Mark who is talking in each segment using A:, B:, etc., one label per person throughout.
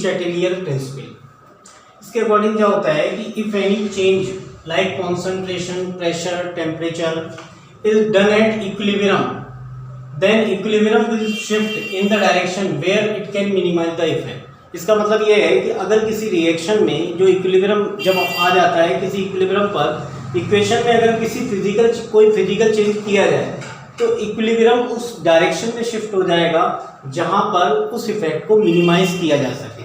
A: चैटेलियर principal. इसके according क्या होता है कि if any change like concentration, pressure, temperature is done at equilibrium, then equilibrium will shift in the direction where it can minimise the effect. इसका मतलब ये है कि अगर किसी रिएक्शन में जो इक्विलिब्रियम जब आ जाता है, किसी इक्विलिब्रियम पर इक्वेशन में अगर किसी कोई फिजिकल चेंज किया जाए तो इक्विलिब्रियम उस डायरेक्शन में शिफ्ट हो जाएगा जहां पर उस इफेक्ट को मिनिमाइज किया जा सके।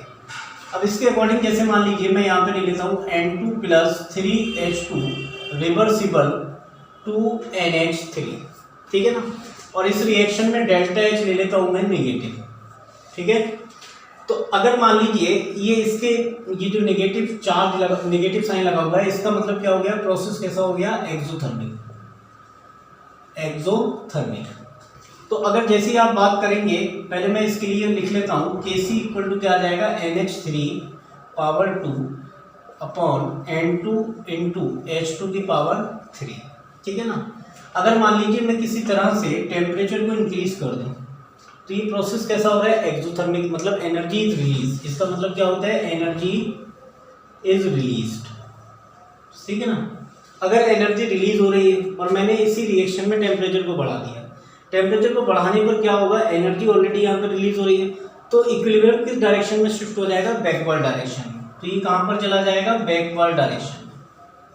A: अब इसके अकॉर्डिंग जैसे मान लीजिए मैं यहाँ पे ले लेता हूँ N2 + 3H2 रिवर्सिबल 2NH3, ठीक है ना। और इस रिएक्शन में डेल्टा H ले लेता हूँ मैं नेगेटिव, ठीक है। तो अगर मान लीजिए ये जो नेगेटिव चार्ज नेगेटिव साइन लगा हुआ है, इसका मतलब क्या हो गया, प्रोसेस कैसा हो गया, एक्सोथर्मिक। तो अगर जैसे आप बात करेंगे, पहले मैं इसके लिए लिख लेता हूँ Kc = क्या आ जाएगा, NH3 / 2 N2 × H2⁻3, ठीक है ना। अगर मान लीजिए मैं किसी तरह से टेम्परेचर को इंक्रीज कर दूं तो ये प्रोसेस कैसा हो रहा है, एक्सोथर्मिक, मतलब एनर्जी इज रिलीज। इसका मतलब क्या होता है, एनर्जी इज रिलीज्ड, ठीक है ना। अगर एनर्जी रिलीज हो रही है और मैंने इसी रिएक्शन में टेम्परेचर को बढ़ा दिया, टेम्परेचर को बढ़ाने पर क्या होगा, एनर्जी ऑलरेडी यहाँ पर रिलीज हो रही है, तो इक्विलिब्रियम किस डायरेक्शन में शिफ्ट हो जाएगा, बैकवर्ड डायरेक्शन में। तो ये कहाँ पर चला जाएगा, बैकवर्ड डायरेक्शन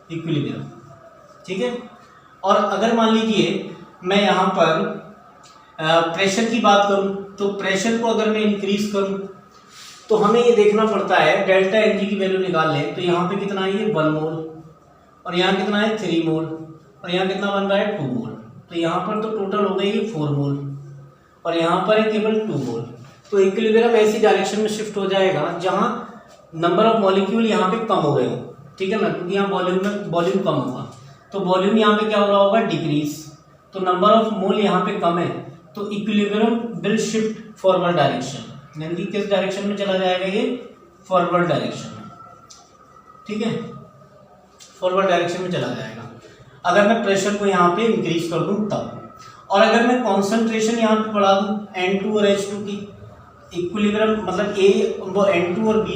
A: इक्विलिब्रियम, ठीक है। और अगर मान लीजिए मैं यहाँ पर प्रेशर की बात करूँ तो प्रेशर को अगर मैं इंक्रीज करूँ तो हमें ये देखना पड़ता है, डेल्टा Ng की वैल्यू निकाल लें तो यहाँ पे कितना है, ये 1 मोल, और यहाँ कितना है 3 मोल, और यहाँ कितना बन रहा है 2 मोल। तो यहाँ पर तो टोटल हो गई ये 4 मोल, और यहाँ पर है केवल 2 मोल। तो इक्विलिब्रियम ऐसी डायरेक्शन में शिफ्ट हो जाएगा जहाँ नंबर ऑफ मॉलिक्यूल यहाँ पे कम हो गए हो, ठीक है ना, क्योंकि यहाँ वॉल्यूम कम होगा, तो वॉल्यूम यहाँ पे क्या हो रहा होगा, डिक्रीज। तो नंबर ऑफ मोल यहाँ पे कम है, तो equilibrium will shift forward direction, यानी कि किस डायरेक्शन में चला जाएगा, ये फॉरवर्ड डायरेक्शन में, ठीक है, फॉरवर्ड डायरेक्शन में चला जाएगा अगर मैं प्रेशर को यहाँ पे इंक्रीज कर दूं तब। और अगर मैं कॉन्सेंट्रेशन यहाँ पे बढ़ा दूं N2 और H2 की, इक्विलिब्रियम मतलब वो N2 और B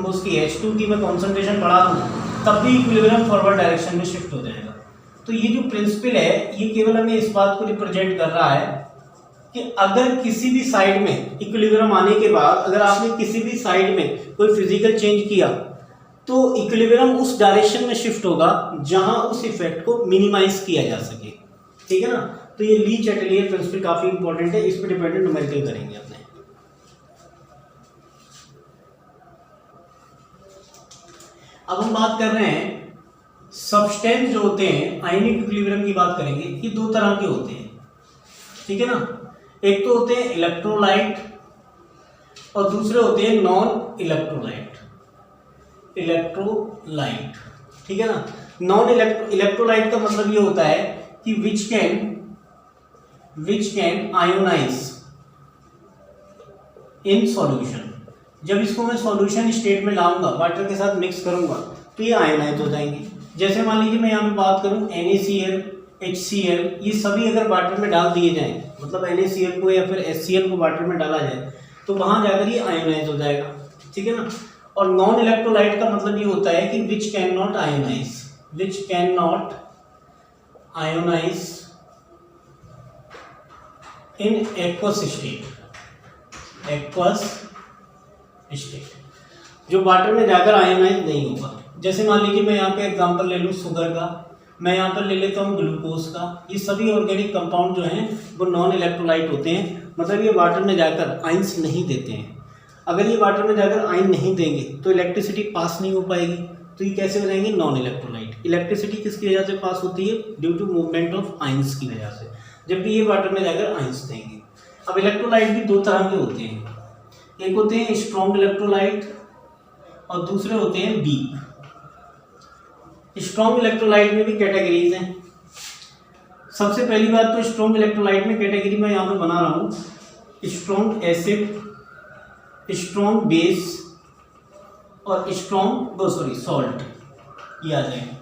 A: उसकी H2 की मैं कॉन्सेंट्रेशन बढ़ा दूं तब भी इक्विलिब्रियम फॉरवर्ड डायरेक्शन में शिफ्ट हो जाएगा। तो ये जो प्रिंसिपल है ये केवल हमें इस बात को रिप्रेजेंट कर रहा है कि अगर किसी भी साइड में इक्विलिब्रियम आने के बाद अगर आपने किसी भी साइड में कोई फिजिकल चेंज किया तो इक्विलिब्रियम उस डायरेक्शन में शिफ्ट होगा जहां उस इफेक्ट को मिनिमाइज किया जा सके, ठीक है ना। तो ये ली चैटेलियर प्रिंसिपल काफी इंपॉर्टेंट है, इस पर डिपेंडेंट न्यूमेरिकल करेंगे अपने। अब हम बात कर रहे हैं सब्सटेंस जो होते हैं, आयनिक इक्विलिब्रियम की बात करेंगे। ये 2 तरह के होते हैं, ठीक है ना। एक तो होते हैं इलेक्ट्रोलाइट और दूसरे होते हैं नॉन इलेक्ट्रोलाइट, ठीक है ना। नॉन इलेक्ट्रोलाइट का मतलब ये होता है कि which can ionise in solution. जब इसको मैं सॉल्यूशन स्टेट में लाऊंगा, वाटर के साथ मिक्स करूंगा तो ये आयोनाइज हो जाएंगे। जैसे मान लीजिए मैं यहाँ पे बात करूं NaCl, HCl, ये सभी अगर वाटर में डाल दिए जाएं, मतलब NaCl को या फिर HCl को वाटर में डाला जाए तो वहां जाकर ये आयोनाइज हो जाएगा, ठीक है ना। और नॉन इलेक्ट्रोलाइट का मतलब ये होता है कि which can not ionise in aqueous state, जो वाटर में जाकर आयोनाइज नहीं होगा। जैसे मान लीजिए मैं यहाँ पे एग्जांपल ले लूँ शुगर का, मैं यहाँ पर ले लेता हूँ ग्लूकोज का। ये सभी ऑर्गेनिक कंपाउंड जो हैं वो नॉन इलेक्ट्रोलाइट होते हैं, मतलब ये वाटर में जाकर आयंस नहीं देते हैं। अगर ये वाटर में जाकर आयन नहीं देंगे तो इलेक्ट्रिसिटी पास नहीं हो पाएगी, तो ये कैसे हो जाएंगे, नॉन इलेक्ट्रोलाइट। इलेक्ट्रिसिटी किसकी वजह से पास होती है, due to movement of ions की वजह से, जबकि ये वाटर में जाकर आयंस देंगे। अब इलेक्ट्रोलाइट भी 2 तरह के होते हैं, एक होते हैं स्ट्रॉन्ग इलेक्ट्रोलाइट और दूसरे होते हैं वीक। स्ट्रॉन्ग इलेक्ट्रोलाइट में भी कैटेगरीज हैं। सबसे पहली बात तो स्ट्रॉन्ग इलेक्ट्रोलाइट में कैटेगरी मैं यहाँ पे बना रहा हूँ, स्ट्रॉन्ग एसिड, स्ट्रॉन्ग बेस और सॉल्ट, ये आ जाएंगे।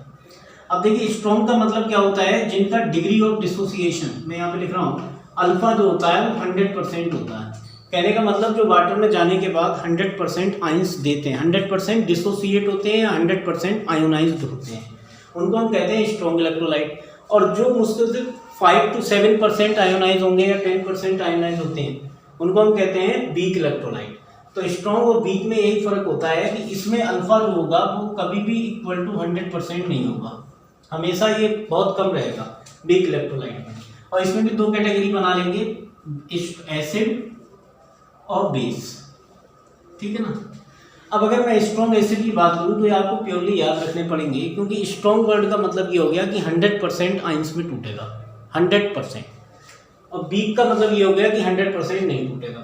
A: अब देखिए स्ट्रॉन्ग का मतलब क्या होता है, जिनका डिग्री ऑफ डिसोसिएशन, मैं यहाँ पे लिख रहा हूँ अल्फा जो होता है वो 100% होता है, कहने का मतलब जो वाटर में जाने के बाद 100% आयंस देते हैं, 100% डिसोसिएट होते हैं या 100% आयोनाइज्ड होते हैं, उनको हम कहते हैं स्ट्रॉन्ग इलेक्ट्रोलाइट। और जो मुश्किल से 5 to 7% आयोनाइज होंगे या 10% आयोनाइज होते हैं, उनको हम कहते हैं वीक इलेक्ट्रोलाइट। तो स्ट्रॉन्ग और वीक में यही फर्क होता है कि इसमें अल्फा जो होगा वो कभी भी इक्वल टू 100% नहीं होगा, हमेशा ये बहुत कम रहेगा वीक इलेक्ट्रोलाइट में। और इसमें भी दो कैटेगरी बना लेंगे, एसिड और बेस, ठीक है ना। अब अगर मैं स्ट्रॉन्ग एसिड की बात करूं तो ये आपको प्योरली याद रखने पड़ेंगे, क्योंकि स्ट्रॉन्ग वर्ड का मतलब ये हो गया कि 100% आयंस में टूटेगा, 100%। और वीक का मतलब ये हो गया कि 100% नहीं टूटेगा।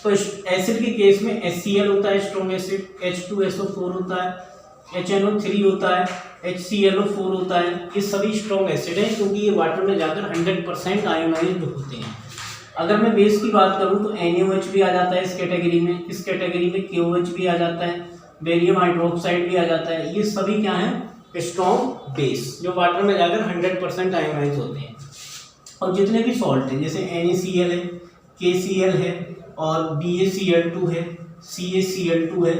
A: तो एसिड के केस में HCl होता है स्ट्रॉन्ग एसिड, H2SO4 होता है, HNO3 होता है, HClO4 होता है, ये सभी स्ट्रॉन्ग एसिड हैं क्योंकि ये वाटर में जाकर 100% आयोनाइज्ड होते हैं। अगर मैं बेस की बात करूं तो NaOH भी आ जाता है इस कैटेगरी में, इस कैटेगरी में KOH भी आ जाता है, बेरियम हाइड्रोक्साइड भी आ जाता है। ये सभी क्या हैं, स्ट्रॉन्ग बेस जो वाटर में जाकर 100% आयोनाइज होते हैं। और जितने भी सॉल्ट हैं जैसे NaCl है, KCl है और BaCl2 है, CaCl2 है,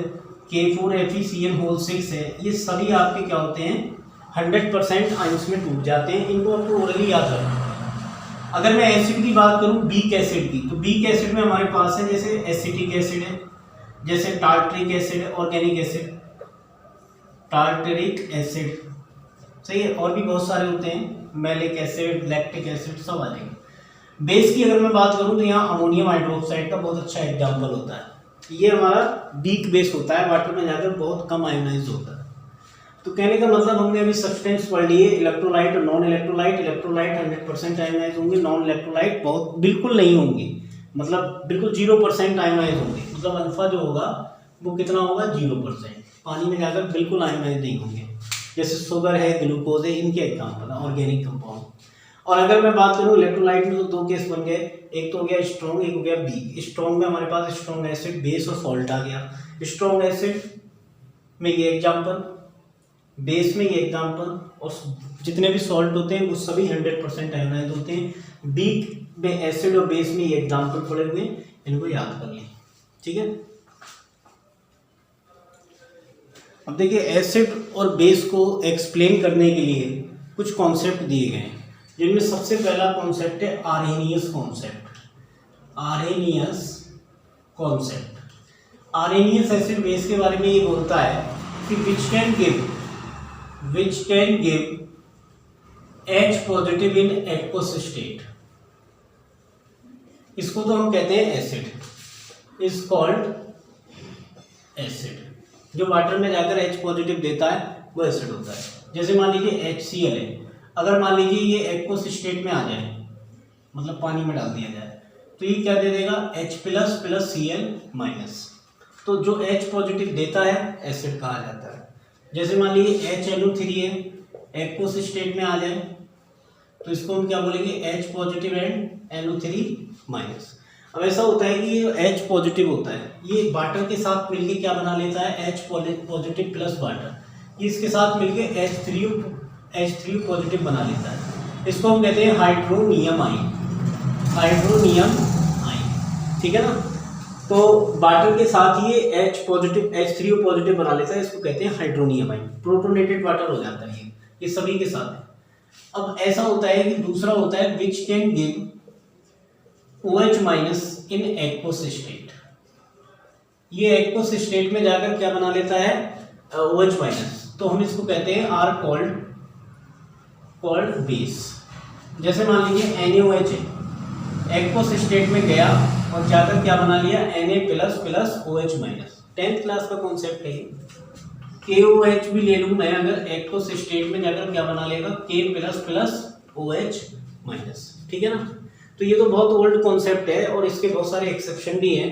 A: K4FeCl6 है, ये सभी आपके क्या होते हैं 100% आयंस में टूट जाते हैं। इनको आपको ओरली याद रखना। अगर मैं एसिड की बात करूं वीक एसिड की, तो वीक एसिड में हमारे पास है जैसे एसिटिक एसिड है, जैसे टार्टरिक एसिड है, ऑर्गेनिक एसिड, टार्टरिक एसिड, सही है, और भी बहुत सारे होते हैं, मैलिक एसिड, लैक्टिक एसिड, सब आ जाएंगे। बेस की अगर मैं बात करूं तो यहाँ अमोनियम हाइड्रोक्साइड का बहुत अच्छा एग्जाम्पल होता है। ये हमारा वीक बेस होता है, वाटर में जाकर बहुत कम आयोनाइज होता है। तो कहने का मतलब हमने अभी सब्सटेंस पढ़ लिए, इलेक्ट्रोलाइट और नॉन इलेक्ट्रोलाइट। इलेक्ट्रोलाइट 100% आयोनाइज होंगे, नॉन इलेक्ट्रोलाइट बहुत बिल्कुल नहीं होंगे, मतलब बिल्कुल 0% आयोनाइज होंगे, मतलब अल्फा जो होगा वो कितना होगा 0%, पानी में जाकर बिल्कुल आयोनाइज नहीं होंगे। जैसे शुगर है, ग्लूकोज है, इनके एग्जाम्पल है ऑर्गेनिक कंपाउंड। और अगर मैं बात करूँ इलेक्ट्रोलाइट में तो दो केस बन गए, एक तो हो गया स्ट्रॉन्ग, एक हो गया वीक। स्ट्रॉन्ग में हमारे पास स्ट्रॉन्ग एसिड, बेस और सॉल्ट आ गया। स्ट्रॉन्ग एसिड में ये एग्जाम्पल, बेस में ये एग्जाम्पल, और जितने भी सॉल्ट होते हैं वो सभी 100% आयोनाइज होते हैं। वीक में एसिड और बेस में ये एग्जाम्पल पड़े हुए हैं, इनको याद कर लें, ठीक है। अब देखिए एसिड और बेस को एक्सप्लेन करने के लिए कुछ कॉन्सेप्ट दिए गए हैं, जिनमें सबसे पहला कॉन्सेप्ट है Arrhenius concept. Arrhenius concept, Arrhenius acid base के बारे में ये बोलता है कि which can give H positive in aqueous state। इसको तो हम कहते हैं एसिड, इज कॉल्ड एसिड। जो वाटर में जाकर H पॉजिटिव देता है वो एसिड होता है। जैसे मान लीजिए HCl है, अगर मान लीजिए ये एक्वस स्टेट में आ जाए, मतलब पानी में डाल दिया जाए, तो ये क्या दे देगा H प्लस प्लस Cl-। तो जो H पॉजिटिव देता है एसिड कहा जाता है। जैसे मान लीजिए HNO3 है, एक्वस स्टेट में आ जाए, तो इसको हम क्या बोलेंगे H पॉजिटिव एंड NO3-। अब ऐसा होता है कि ये H पॉजिटिव होता है, ये वाटर के साथ मिलके क्या बना लेता है H पॉजिटिव प्लस वाटर, ये इसके साथ मिलके H3 पॉजिटिव बना लेता है। इसको हम कहते हैं हाइड्रोनियम आयन, हाइड्रोनियम आयन, ठीक है ना। तो वाटर के साथ ये H पॉजिटिव H3 पॉजिटिव बना लेता है, इसको कहते हैं हाइड्रोनियम आयन। प्रोटोनेटेड वाटर हो जाता है ये सभी के साथ है। अब ऐसा होता है कि दूसरा होता है which can give OH minus in aqueous state. ये एक्वस स्टेट में जाकर क्या बना लेता है OH माइनस, तो हम इसको कहते हैं आर कॉल्ड बेस। जैसे मान लीजिए NaOH है, एक्वस स्टेट में गया और जाकर क्या बना लिया Na plus plus OH minus. 10th class का कॉन्सेप्ट है। KOH भी ले लूँ मैं, अगर एक्वस स्टेट में जाकर क्या बना लेगा K plus plus OH minus, ठीक है ना। तो ये तो बहुत ओल्ड कॉन्सेप्ट है और इसके बहुत सारे एक्सेप्शन भी हैं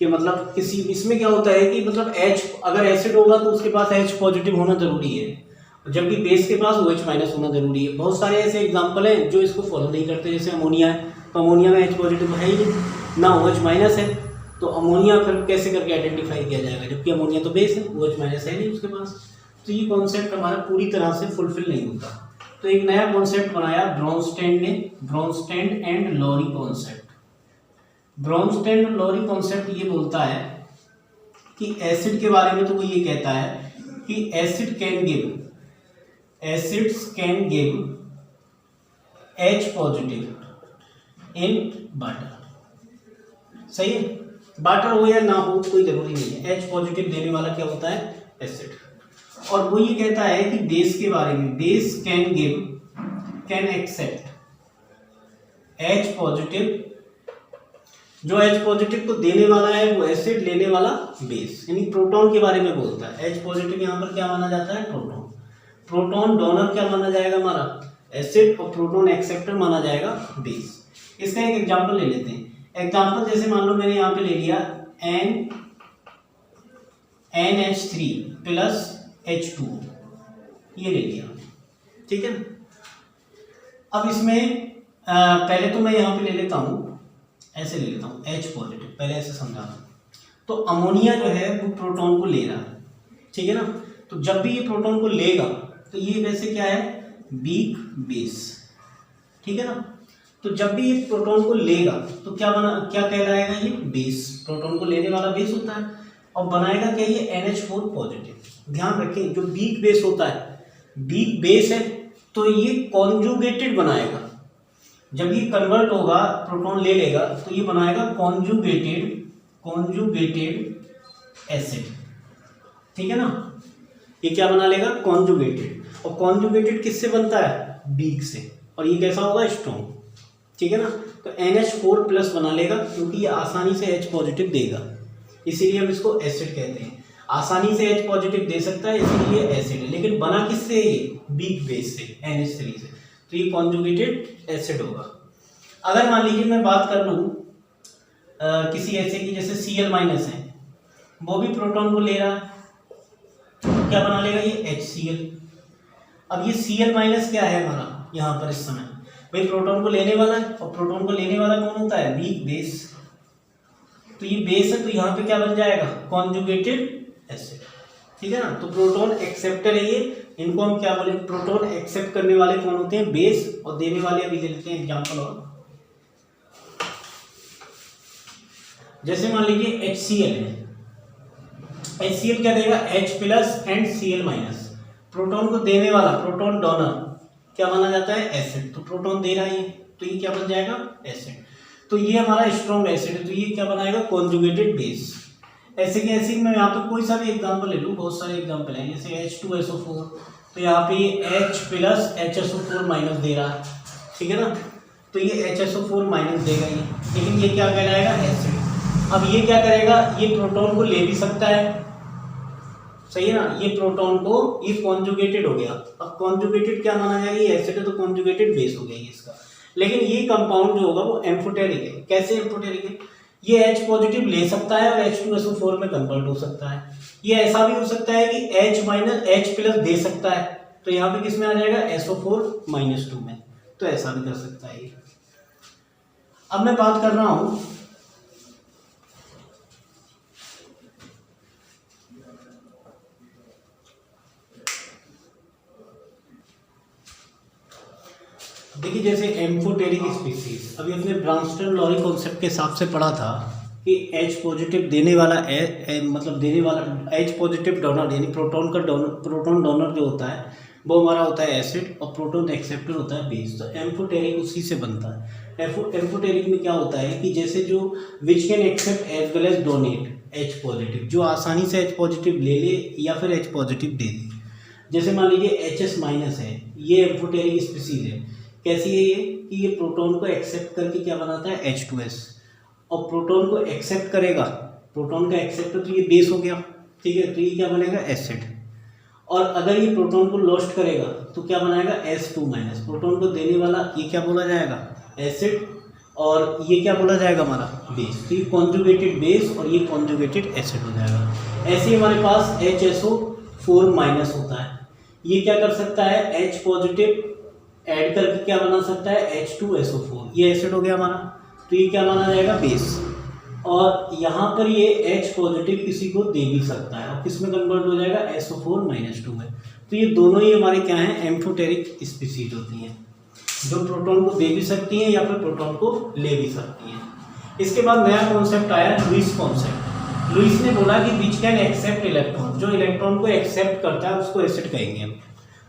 A: कि मतलब किसी इसमें क्या होता है कि मतलब H अगर एसिड होगा तो उसके पास H पॉजिटिव होना जरूरी है, जबकि बेस के पास OH माइनस होना जरूरी है। बहुत सारे ऐसे एग्जांपल हैं जो इसको फॉलो नहीं करते, जैसे अमोनिया है, तो अमोनिया में H पॉजिटिव है ही नहीं, ना OH माइनस है, तो अमोनिया फिर कैसे करके आइडेंटिफाई किया जाएगा, जबकि अमोनिया तो बेस है, OH माइनस है नहीं उसके पास। तो ये कॉन्सेप्ट हमारा पूरी तरह से फुलफिल नहीं होता। तो एक नया कॉन्सेप्ट बनाया ब्रॉन्स्टैंड ने, Bronsted and Lowry concept. Bronsted Lowry concept ये बोलता है कि एसिड के बारे में, तो वो ये कहता है कि acids can give H positive in water. सही है, वाटर हो या ना हो कोई जरूरी नहीं है, H पॉजिटिव देने वाला क्या होता है? एसिड। और वो ये कहता है कि बेस के बारे में, base can accept H positive, जो H पॉजिटिव को देने वाला है वो एसिड, लेने वाला बेस, यानी प्रोटॉन के बारे में बोलता है। H पॉजिटिव यहाँ पर क्या माना जाता है? प्रोटॉन। प्रोटॉन डोनर क्या माना जाएगा हमारा? एसिड, और प्रोटॉन एक्सेप्टर माना जाएगा बेस। इसका एक एग्जांपल ले लेते हैं। एग्जांपल जैसे मान लो मैंने यहाँ पे ले लिया NH3 प्लस H2, ये ले लिया, ठीक है। अब इसमें पहले तो मैं यहाँ पे ले लेता हूँ, ऐसे ले लेता हूँ H पॉजिटिव, पहले ऐसे समझा दूँ। तो अमोनिया जो है वो प्रोटॉन को ले रहा है, ठीक है ना। तो जब भी ये प्रोटॉन को लेगा तो ये वैसे क्या है? वीक बेस, ठीक है ना। तो जब भी ये प्रोटॉन को लेगा तो क्या कहलाएगा? ये बेस, प्रोटॉन को लेने वाला बेस होता है, और बनाएगा क्या? ये NH4 पॉजिटिव। ध्यान रखें, जो वीक बेस होता है, वीक बेस है तो ये कॉन्जुगेटेड बनाएगा। जब ये कन्वर्ट होगा, प्रोटॉन ले लेगा तो ये बनाएगा कॉन्जुगेटेड एसिड, ठीक है ना। ये क्या बना लेगा? कॉन्जुगेटेड। और कॉन्जुगेटेड किससे बनता है? वीक से। और ये कैसा होगा? स्ट्रॉन्ग, ठीक है ना। तो NH4 प्लस बना लेगा, क्योंकि ये आसानी से H पॉजिटिव देगा, इसीलिए हम इसको एसिड कहते हैं। आसानी से H पॉजिटिव दे सकता है, इसीलिए एसिड है। लेकिन बना किससे? वीक बेस से, NH3 से, तो ये कॉन्जुगेटेड एसिड होगा। अगर मान लीजिए मैं बात कर लूँ किसी ऐसे की जैसे Cl- है, वो भी प्रोटॉन को ले रहा है, तो क्या बना लेगा? ये HCl। अब ये Cl- क्या है हमारा यहाँ पर इस समय? भाई प्रोटॉन को लेने वाला है, और प्रोटॉन को लेने वाला कौन होता है? Weak base. तो ये बेस है, तो यहाँ पे क्या बन जाएगा? कॉन्जुगेटेड एसिड, ठीक है ना। तो प्रोटॉन एक्सेप्टर है ये, इनको हम क्या बोले? प्रोटॉन एक्सेप्ट करने वाले कौन होते हैं? बेस। और देने वाले अभी ले लेते हैं एग्जाम्पल। और जैसे मान लीजिए HCl है, HCl क्या देगा? H plus and Cl-। Proton को देने वाला, प्रोटॉन डोनर, क्या माना जाता है? एसिड। तो प्रोटॉन दे रहा है, तो ये क्या बन जाएगा? एसिड। तो ये हमारा स्ट्रॉन्ग एसिड है, तो ये क्या बनाएगा? Conjugated base. ऐसे की ऐसे मैं यहाँ पे कोई सा भी एग्जांपल ले लूँ, बहुत सारे एग्जांपल हैं, जैसे H2SO4, तो यहाँ पे H प्लस HSO4 माइनस दे रहा है, ठीक है ना। तो ये HSO4 माइनस देगा ये, लेकिन ये क्या कहलाएगा? एसिड। अब ये क्या करेगा? ये प्रोटॉन को ले भी सकता है, सही है ना। ये प्रोटॉन को, ये कॉन्जुगेटेड हो गया। अब कॉन्जुगेटेड क्या माना जाएगा? ये एसिड है, तो कॉन्जुगेटेड बेस हो गया ये इसका। लेकिन ये कंपाउंड जो होगा वो एम्फोटेरिक है। कैसे एम्फोटेरिक है? ये H पॉजिटिव ले सकता है और H2SO4 में कन्वर्ट हो सकता है। ये ऐसा भी हो सकता है कि H प्लस दे सकता है, तो यहाँ पे किस में आ जाएगा? SO4-2 में। तो ऐसा भी कर सकता है ये। अब मैं बात कर रहा हूं देखिए, जैसे एम्फोटेरिक स्पीसीज, अभी अपने ब्रोंस्टेन लॉरी कॉन्सेप्ट के हिसाब से पढ़ा था कि H पॉजिटिव देने वाला मतलब देने वाला H पॉजिटिव डोनर, यानी प्रोटॉन का डोनर, प्रोटॉन डोनर जो होता है वो हमारा होता है एसिड, और प्रोटॉन एक्सेप्टर होता है बेस। तो एम्फोटेरिक उसी से बनता है। एम्फोटेरिक में क्या होता है कि जैसे जो which can accept as well as donate H positive, जो आसानी से H पॉजिटिव ले ले या फिर H पॉजिटिव दे दे। जैसे मान लीजिए HS- है, ये एम्फोटेरिक स्पीसीज है। कैसी है ये? कि ये प्रोटॉन को एक्सेप्ट करके क्या बनाता है? H2S। और प्रोटॉन को एक्सेप्ट करेगा, प्रोटॉन का एक्सेप्टर, तो ये बेस हो गया, ठीक है। तो ये क्या बनेगा? एसिड। और अगर ये प्रोटॉन को लॉस्ट करेगा तो क्या बनाएगा? S2-। प्रोटॉन को देने वाला ये क्या बोला जाएगा? एसिड। और ये क्या बोला जाएगा? हमारा बेस। तो ये कॉन्जुगेटेड बेस और ये कॉन्जुगेटेड एसिड हो जाएगा। ऐसे ही हमारे पास HSO4- होता है। ये क्या कर सकता है? H पॉजिटिव ऐड करके क्या बना सकता है? H2SO4, ये एसिड हो गया हमारा। तो ये क्या माना जाएगा? बेस। और यहाँ पर ये H पॉजिटिव किसी को दे भी सकता है, और किस में कन्वर्ट हो जाएगा? SO4-2 में। तो ये दोनों ही हमारे क्या हैं? एम्फोटेरिक स्पीसीज होती हैं, जो प्रोटॉन को दे भी सकती हैं या फिर प्रोटॉन को ले भी सकती हैं। इसके बाद नया कॉन्सेप्ट आया लुईस कॉन्सेप्ट। लुईस ने बोला कि विच कैन एक्सेप्ट इलेक्ट्रॉन, जो इलेक्ट्रॉन को एक्सेप्ट करता है उसको एसिड कहेंगे हम।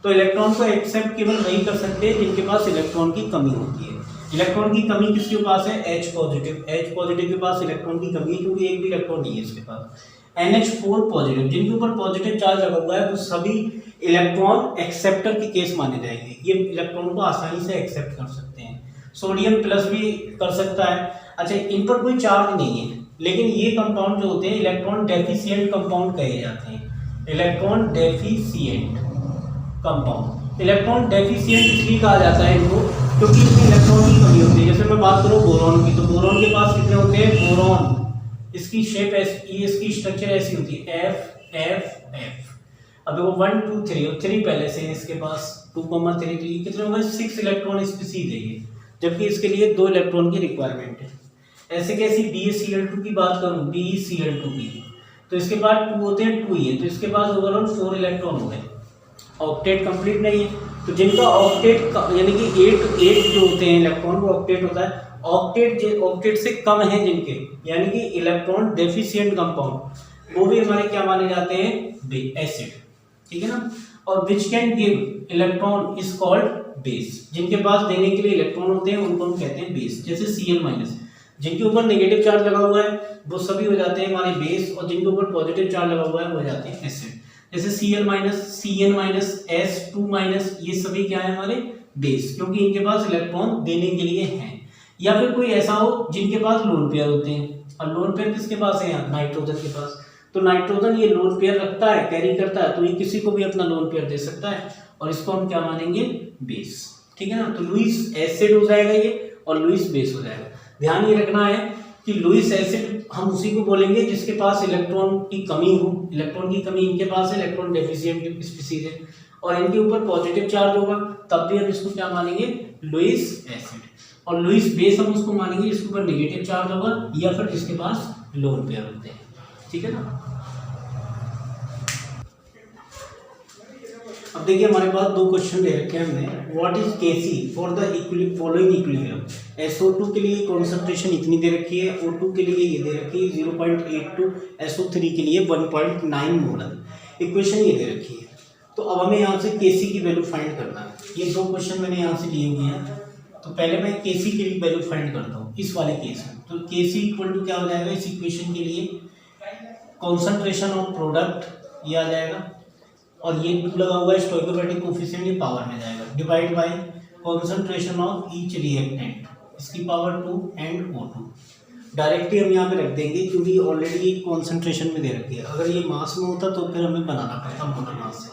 A: तो इलेक्ट्रॉन को एक्सेप्ट केवल वही कर सकते हैं जिनके पास इलेक्ट्रॉन की कमी होती है। इलेक्ट्रॉन की कमी किसके पास है? H positive. H पॉजिटिव के पास इलेक्ट्रॉन की कमी है क्योंकि एक भी इलेक्ट्रॉन नहीं है इसके पास। NH4 पॉजिटिव, जिनके ऊपर पॉजिटिव चार्ज लगा हुआ है वो सभी इलेक्ट्रॉन एक्सेप्टर के केस माने जाएंगे, ये इलेक्ट्रॉन को आसानी से एक्सेप्ट कर सकते हैं। सोडियम प्लस भी कर सकता है। अच्छा, इन पर कोई चार्ज नहीं है, लेकिन ये कंपाउंड जो होते हैं इलेक्ट्रॉन डेफिशिएंट कंपाउंड कहे जाते हैं। Electron deficient compound, electron deficient इसलिए कहा जाता है इनको क्योंकि इसमें इलेक्ट्रॉन की कमी होती है। जैसे मैं बात करूँ बोरॉन की, तो बोरॉन के पास कितने होते हैं? बोरॉन, इसकी शेप ऐसी, इसकी स्ट्रक्चर ऐसी होती है F F F। अब वो 1 2 3 और 3 पहले से है इसके पास, 2,3, तो ये कितने हो गए? 6 इलेक्ट्रॉन स्पीसीज है ये, जबकि इसके लिए 2 इलेक्ट्रॉन की रिक्वायरमेंट है। ऐसे कैसी BeCl2 की बात करूँ, BeCl2 की, तो इसके पास 2 होते हैं, 2 ही है, तो इसके पास ओवरऑल 4 इलेक्ट्रॉन हो गए। ऑक्टेट कंप्लीट नहीं है, तो जिनका ऑक्टेट यानी कि 8 जो होते हैं इलेक्ट्रॉन वो ऑक्टेट होता है। ऑक्टेट से कम है जिनके, यानी कि इलेक्ट्रॉन डेफिशिएंट कंपाउंड, वो भी हमारे क्या माने जाते हैं? एसिड, ठीक है ना। और which can give electron is called base, जिनके पास देने के लिए इलेक्ट्रॉन होते हैं उनको हम कहते हैं बेस। जैसे Cl-, जिनके ऊपर नेगेटिव चार्ज लगा हुआ है वो सभी हो जाते हैं हमारे बेस, और जिनके ऊपर पॉजिटिव चार्ज लगा हुआ है वो हो जाते हैं एसिड। जैसे Cl-, Cn-, S2-, ये सभी क्या है? हमारे बेस, क्योंकि इनके पास इलेक्ट्रॉन देने के लिए हैं। या फिर कोई ऐसा हो जिनके पास लोन पेयर होते हैं, और लोन पेयर किसके पास है? यहाँ नाइट्रोजन के पास। तो नाइट्रोजन ये लोन पेयर रखता है, कैरी करता है, तो ये किसी को भी अपना लोन पेयर दे सकता है, और इसको हम क्या मानेंगे? बेस, ठीक है ना। तो लुईस एसिड हो जाएगा ये, और लुईस बेस हो जाएगा। ध्यान ये रखना है कि लुईस एसिड हम उसी को बोलेंगे जिसके पास इलेक्ट्रॉन की कमी हो। इलेक्ट्रॉन की कमी इनके पास है, इलेक्ट्रॉन डेफिशिएंट स्पीसीज है, और इनके ऊपर पॉजिटिव चार्ज होगा, तब भी हम इसको क्या मानेंगे? Lewis acid. और लुईस बेस हम उसको मानेंगे जिसके ऊपर नेगेटिव चार्ज होगा या फिर जिसके पास लोन पेयर होते हैं, ठीक है ना। अब देखिए हमारे पास 2 क्वेश्चन दे रखे हैं हमने। What is Kc for the following equilibrium. SO2 के लिए कॉन्सेंट्रेशन इतनी दे रखी है, O2 के लिए ये दे रखी है 0.82, SO3 के लिए 1.9 मोलर। इक्वेशन ये दे रखी है। तो अब हमें यहाँ से Kc की वैल्यू फाइंड करना है। ये 2 क्वेश्चन मैंने यहाँ से लिए हुए हैं, तो पहले मैं Kc की वैल्यू फाइंड करता हूँ इस वाले केस में। तो Kc इक्वल टू क्या हो जाएगा इस इक्वेशन के लिए? कॉन्सेंट्रेशन ऑफ प्रोडक्ट ये आ जाएगा, और ये 2 लगा हुआ है स्टोइकोमेट्रिक कोफिशिएंट, ये पावर में जाएगा, divide by concentration of each reactant, इसकी पावर 2 एंड O2। डायरेक्टली हम यहाँ पे रख देंगे क्योंकि ऑलरेडी कॉन्सेंट्रेशन में दे रखी है। अगर ये मास में होता तो फिर हमें बनाना पड़ता मोटर मास से।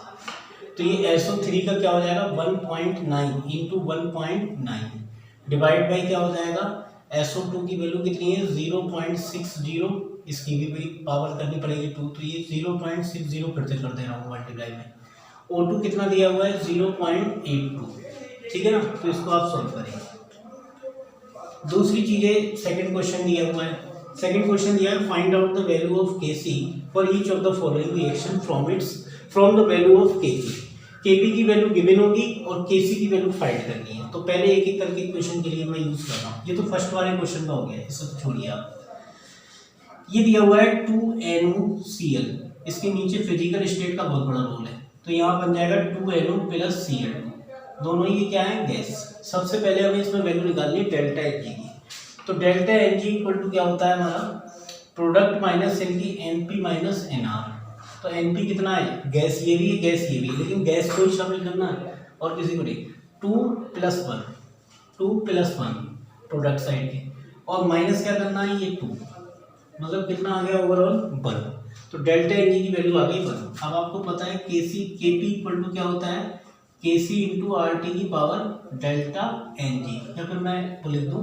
A: तो ये SO3 का क्या हो जाएगा? 1.9 इंटू 1.9 डिवाइड बाई क्या हो जाएगा? SO2 की वैल्यू कितनी है? 0.60, इसकी भी पावर करनी पड़ेगी 2, तो ये 0.60 फिर से कर दे रहा हूँ मल्टीप्लाई में। O2 कितना दिया हुआ है? 0.82, ठीक है ना। तो इसको आप सॉल्व करेंगे। दूसरी चीज़ें सेकंड क्वेश्चन दिया हुआ है। सेकंड क्वेश्चन दिया है find out the value of Kc for each of the following reaction from the value of Kp। Kp की वैल्यू गिवन होगी और Kc की वैल्यू फाइंड करनी है। तो पहले एक एक करके क्वेश्चन के लिए मैं यूज कर रहा हूँ। ये तो फर्स्ट वाले क्वेश्चन का हो गया, इसको तो छोड़िए आप। ये दिया हुआ है 2NuCl, इसके नीचे फिजिकल स्टेट का बहुत बड़ा रोल है, तो यहाँ बन जाएगा 2Nu प्लस Cl2। दोनों ही क्या है? गैस। सबसे पहले हमें इसमें वैल्यू निकालनी है डेल्टा Hg की। तो डेल्टा Hg इक्वल टू क्या होता है हमारा? प्रोडक्ट माइनस इनकी Np माइनस Nr। तो Np कितना है? गैस ये भी है, गैस ये भी है, लेकिन गैस को ही शामिल करना है और किसी को नहीं। 2 + 1 प्रोडक्ट साइड के, और माइनस क्या करना है? ये 2, मतलब कितना आ गया ओवरऑल? 1। तो डेल्टा Hg की वैल्यू आ गई 1। अब आपको पता है Kp इक्वल टू क्या होता है? Kc इंटू RT की पावर डेल्टा Ng, या फिर मैं लिख दूँ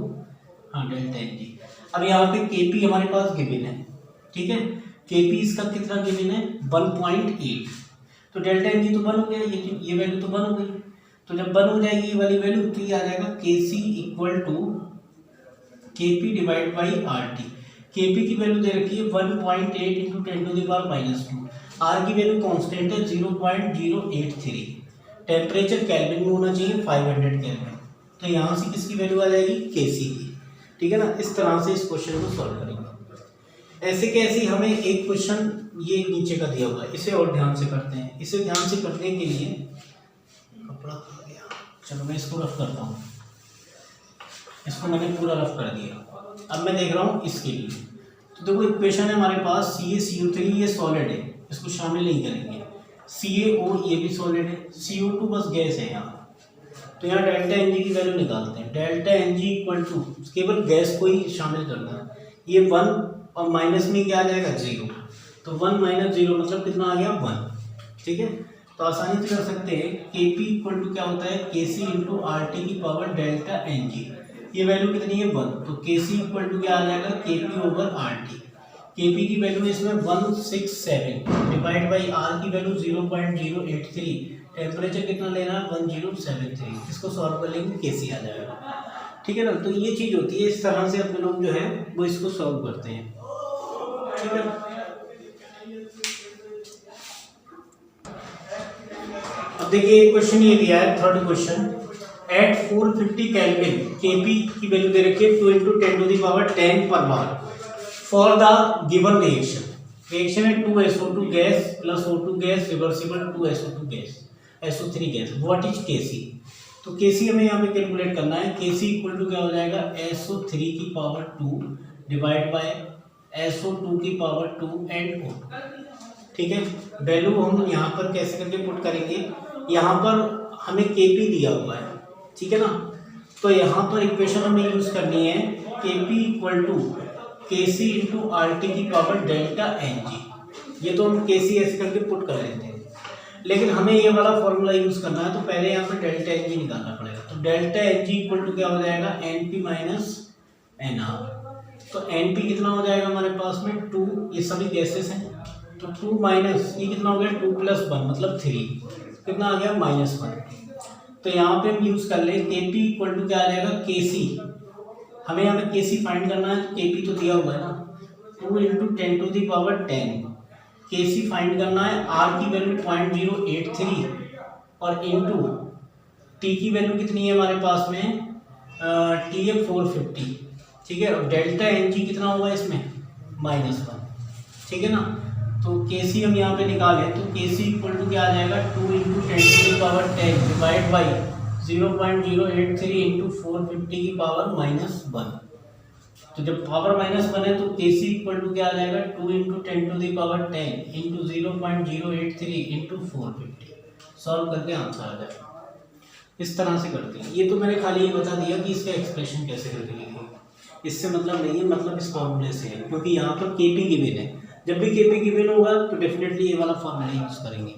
A: हाँ डेल्टा Ng। अब यहाँ पे Kp हमारे पास गिवन है, ठीक है। Kp इसका कितना गिवन है? 1.8। तो डेल्टा Ng तो 1 हो गया, ये वैल्यू तो 1 हो गई। तो जब 1 हो जाएगी ये वाली वैल्यू, तो ये आ जाएगा Kc equal to Kp divide by RT। Kp की वैल्यू दे रखी है 1.8 इंटू 10⁻²। R की वैल्यू कांस्टेंट है 0.083। टेम्परेचर केल्विन में होना चाहिए 500 केल्विन। तो यहाँ से किसकी वैल्यू आ जाएगी? Kc की। ठीक है ना। इस तरह से इस क्वेश्चन को सॉल्व करेंगे। ऐसे के ऐसे हमें एक क्वेश्चन ये नीचे का दिया हुआ है, इसे और ध्यान से करते हैं। इसे ध्यान से करने के लिए कपड़ा खा गया, चलो मैं इसको रफ करता हूँ। इसको मैंने पूरा रफ कर दिया। अब मैं देख रहा हूँ इसके लिए, तो देखो इक्वेशन है हमारे पास CaCO3, ये सॉलिड है, इसको शामिल नहीं करेंगे। CaO ये भी सॉलिड है, CO2 बस गैस है यहाँ। तो यहाँ डेल्टा Ng की वैल्यू निकालते हैं। डेल्टा Ng इक्वल टू केवल गैस को ही शामिल करना है। ये 1 और माइनस में क्या आ जाएगा 0, तो 1 माइनस 0 मतलब कितना आ गया 1। ठीक है, तो आसानी से कर सकते हैं। Kp इक्वल टू क्या होता है Kc इंटू RT की पावर डेल्टा Ng, ये वैल्यू कितनी है 1, तो Kc इक्वल टू क्या आ जाएगा Kp ओवर RT। Kp की वैल्यू इसमें 167 डिवाइड बाई R की वैल्यू 0.083, टेम्परेचर कितना लेना है 1073। इसको सॉल्व कर लेंगे Kc आ जाएगा। ठीक है ना, तो ये चीज़ होती है। इस तरह से अपने लोग जो है वो इसको सॉल्व करते हैं। ठीक है, अब देखिए क्वेश्चन ये दिया है, third question. At 450 kelvin Kp की वैल्यू दे रखी है 2 × 10⁻10 पर bar for the given reaction. Reaction है 2SO2 gas plus O2 gas reversible 2SO2 gas SO3 gas. What is Kc? तो Kc हमें यहाँ पे कैलकुलेट करना है। Kc इक्वल टू क्या हो जाएगा SO3 की पावर 2 डिवाइड बाय SO2 की पावर 2 एंड O2। ठीक है, वैल्यू हम यहाँ पर कैसे करके पुट करेंगे, यहाँ पर हमें Kp दिया हुआ है, ठीक है ना। तो यहाँ पर इक्वेशन हमें यूज करनी है Kp equal to Kc into RT की पावर डेल्टा Ng। ये तो हम Kc ऐसे करके पुट कर लेते हैं, लेकिन हमें ये वाला फॉर्मूला यूज करना है। तो पहले यहाँ पर डेल्टा Ng निकालना पड़ेगा। तो डेल्टा Ng इक्वल टू क्या हो जाएगा Np माइनस Nr। तो Np कितना हो जाएगा हमारे पास में 2, ये सभी गैसेस हैं, तो 2 माइनस ये कितना हो गया 2 + 1 मतलब 3, कितना आ गया -1। तो यहाँ पे हम यूज कर ले Kp इक्वल टू क्या आ जाएगा Kc। हमें यहाँ पे Kc फाइंड करना है, तो Kp तो दिया हुआ है ना 2 × 10⁻10। Kc फाइंड करना है, R की वैल्यू 0.083 और इंटू T की वैल्यू कितनी है हमारे पास में T है 450। ठीक है, और डेल्टा Ng कितना होगा इसमें -1। ठीक है ना, तो Kc हम यहाँ पे निकालें तो Kc इक्वल टू क्या आ जाएगा 2 × 10⁻10 डिवाइड बाई 0.083 इंटू 450 की पावर -1। तो जब पावर -1 है तो Kc इक्वल टू क्या आ जाएगा 2 × 10⁻10 इंटू 0.083 इंटू 450। सॉल्व करके आंसर आ जाएगा। इस तरह से करते हैं। ये तो मैंने खाली ये बता दिया कि इसका एक्सप्रेशन कैसे करके लिखेंगे, इससे मतलब नहीं है, मतलब इस फॉर्मूले से है, क्योंकि यहाँ पर Kp गिवन है। जब भी Kp गिवन होगा तो डेफिनेटली ये वाला फॉर्मूला यूज करेंगे।